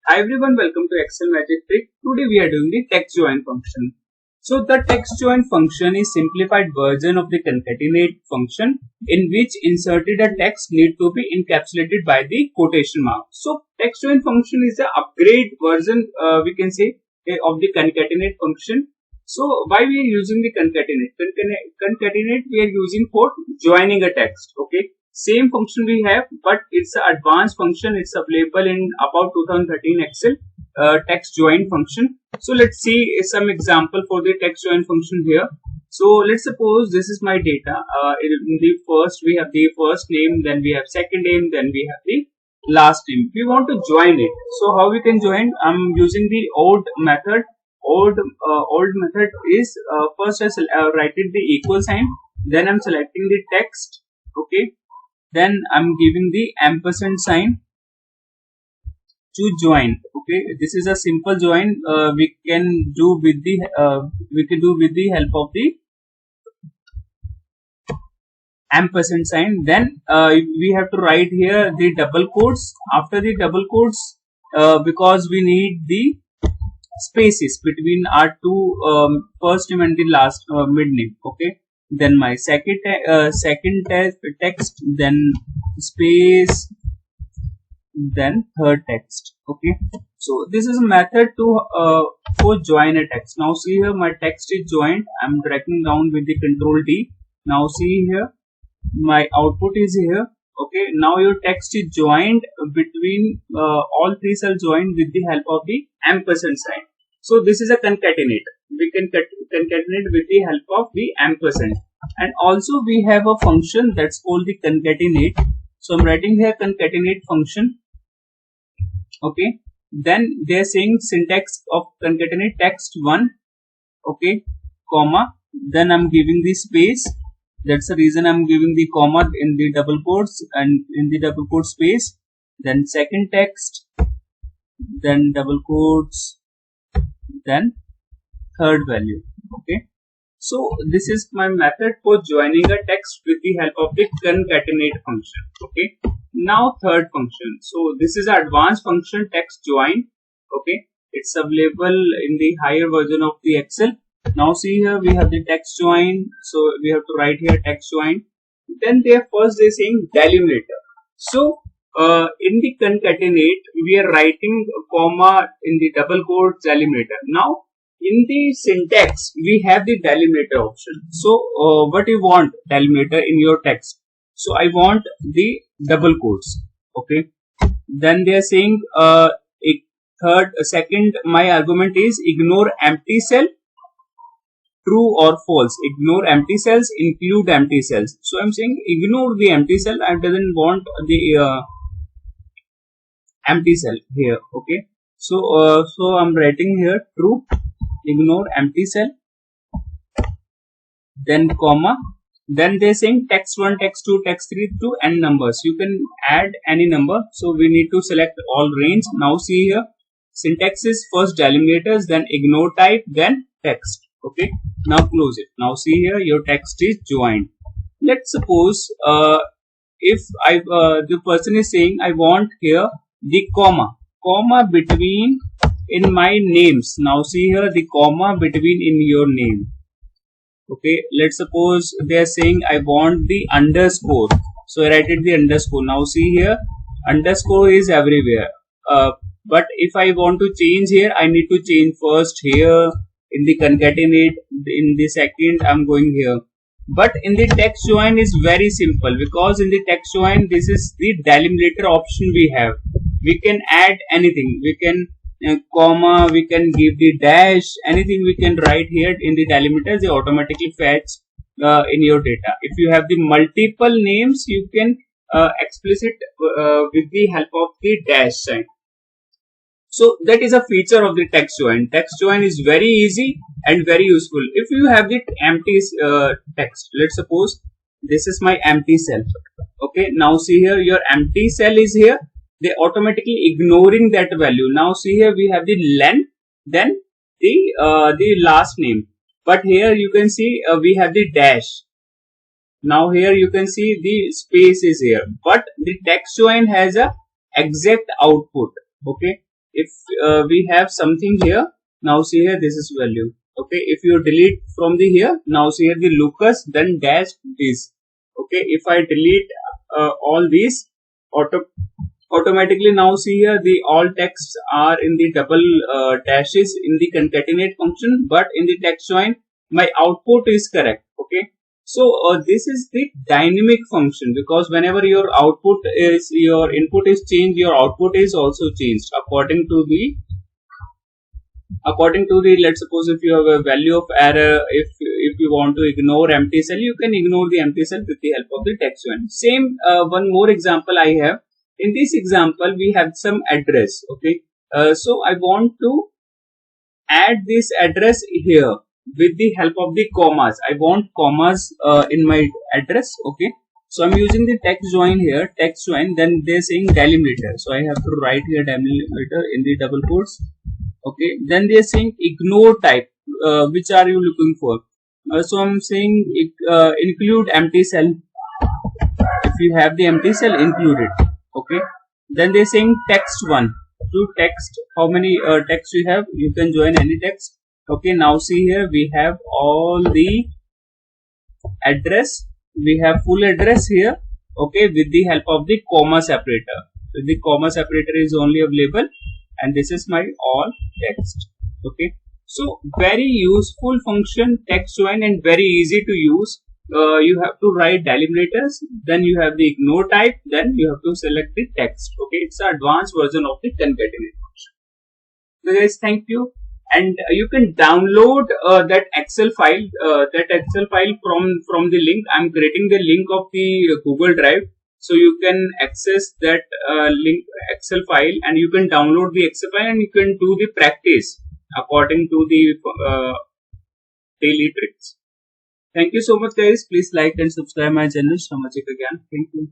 Hi everyone, welcome to Excel Magic Trick. Today we are doing the text join function. So the text join function is simplified version of the concatenate function in which inserted a text need to be encapsulated by the quotation mark. So text join function is the upgrade version we can say of the concatenate function. So why we are using the concatenate? Concatenate we are using for joining a text. Okay. Same function we have, but it's an advanced function. It's available in about 2013 Excel text join function. So let's see some example for the text join function here. So let's suppose this is my data. In the first we have the first name, then we have second name, then we have the last name. We want to join it. So how we can join? I'm using the old method. Old method is first I writing the equal sign, then I'm selecting the text. Okay. Then I'm giving the ampersand sign to join. Okay, this is a simple join. We can do with the help of the ampersand sign. Then we have to write here the double quotes. After the double quotes, because we need the spaces between our two first name and the last mid name. Okay. Then my second text, then space, then third text. Okay, so this is a method to for join a text. Now see here, my text is joined. I'm dragging down with the Control D. Now see here, my output is here. Okay, now your text is joined between all three cells joined with the help of the ampersand sign. So this is a concatenate. We can concatenate with the help of the ampersand. And also we have a function that's called the concatenate. So I'm writing here concatenate function. Okay. Then they're saying syntax of concatenate text 1. Okay. Comma. Then I'm giving the space. That's the reason I'm giving the comma in the double quotes and in the double quote space. Then second text. Then double quotes. Then third value. Okay, so this is my method for joining a text with the help of the concatenate function. Okay, now third function. So this is an advanced function, text join. Okay, it's available in the higher version of the Excel. Now see here we have the text join. So we have to write here text join. Then they're saying delimiter. So in the concatenate we are writing comma in the double quote delimiter. Now in the syntax we have the delimiter option. So what you want delimiter in your text? So I want the double quotes. Okay, then they are saying second my argument is ignore empty cell, true or false. Ignore empty cells, include empty cells. So I'm saying ignore the empty cell. I doesn't want the empty cell here. Okay, so so I'm writing here true, ignore empty cell, then comma, then they're saying text 1, text 2, text 3 to n numbers. You can add any number. So we need to select all range. Now see here, syntax is first delimiters, then ignore type, then text. Okay, now close it. Now see here, your text is joined. Let's suppose if the person is saying I want here the comma between in my names. Now see here the comma between in your name. Okay, let's suppose they are saying I want the underscore. So I write it the underscore. Now see here, underscore is everywhere. But if I want to change here, I need to change first here in the concatenate. In the second, I'm going here. But in the text join is very simple, because in the text join this is the delimiter option we have. We can add anything. We can comma, we can give the dash, anything we can write here in the delimiters. They automatically fetch in your data. If you have the multiple names, you can explicit with the help of the dash sign. So that is a feature of the text join. Text join is very easy and very useful. If you have the empty text, let's suppose this is my empty cell. Okay, now see here, your empty cell is here. They automatically ignoring that value. Now see here, we have the len, then the last name. But here you can see we have the dash. Now here you can see the space is here. But the text join has a exact output. Okay. if we have something here, now see here, this is value. Okay, if you delete from the here, now see here the Lucas, then dash this. Okay, if I delete all these, automatically now see here the all texts are in the double dashes in the concatenate function, but in the text join my output is correct. Okay, so this is the dynamic function, because whenever your output is, your input is changed, your output is also changed according to the let's suppose if you have a value of error, if you want to ignore empty cell, you can ignore the empty cell with the help of the text join. Same one more example I have. In this example we have some address. Okay, so I want to add this address here with the help of the commas. I want commas in my address. Okay, so I'm using the text join here, text join, then they're saying delimiter, so I have to write here delimiter in the double quotes. Okay, then they're saying ignore type, which are you looking for? So I'm saying include empty cell. If you have the empty cell, include it. Okay, then they're saying text one, to text how many text you have, you can join any text. Okay, now see here we have all the address, we have full address here. Okay, with the help of the comma separator. So the comma separator is only available, and this is my all text. Okay, so very useful function text join and very easy to use. You have to write delimiters, then you have the ignore type, then you have to select the text. Okay, it's an advanced version of the concatenate function. So guys, thank you, and you can download that Excel file, from the link. I'm creating the link of the Google Drive, so you can access that link Excel file, and you can download the Excel file, and you can do the practice according to the daily tricks. Thank you so much guys. Please like and subscribe my channel Samajika Gyan. Thank you.